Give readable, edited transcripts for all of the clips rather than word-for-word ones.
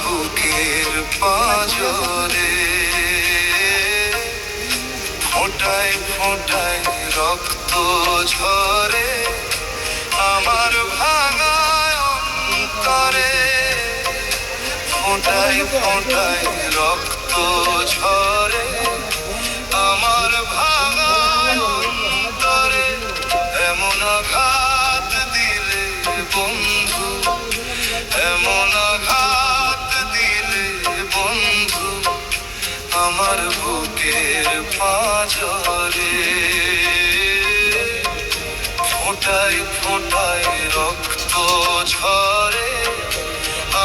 বুকের পাঁজরে ফোঁটায় ফোঁটায় রক্ত ঝরে আমার ভাঙা অন্তরে। ফোঁটায় ফোঁটায় রক্ত ঝরে আমার ভাঙা অন্তরে। এমন আঘাত দিলে বন্ধু, এমন আঘাত দিলে বন্ধু আমার বুকের পাঁজরে। ফোঁটায় ফোঁটায় রক্ত ঝরে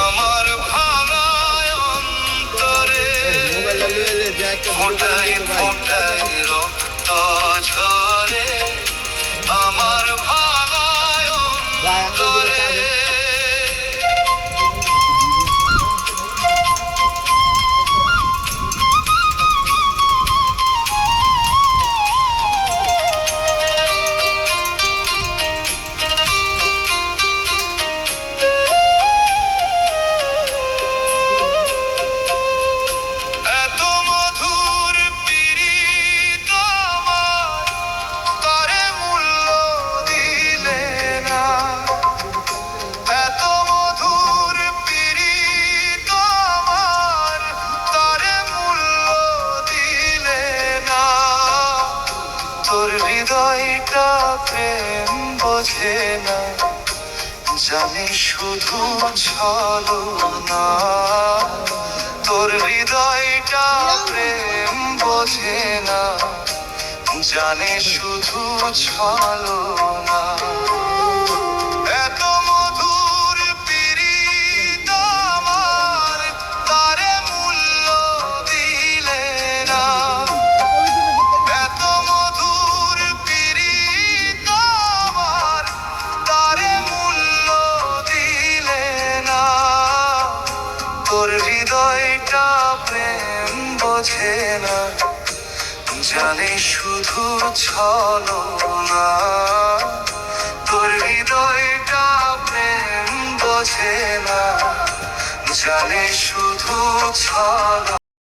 আমার ভাঙা অন্তরে। ফোঁটায় ফোঁটায় রক্ত ঝরে আমার ভাঙা অন্তরে। তোর হৃদয়টা প্রেম বোঝে না, জানি শুধু ছলনা। তোর হৃদয়টা প্রেম বোঝে না, জানে শুধু ছলনা। এত মধুর পীড়িত আমার, তারে মূল্য দিলে না। এত মধুর পীড়িত আমার, তারে মূল্য দিলে না। তোর হৃদয়টা প্রেম বোঝে না, জানে শুধু ছলনা। তোর হৃদয়টা প্রেম বোঝে না, জানে শুধু ছলনা।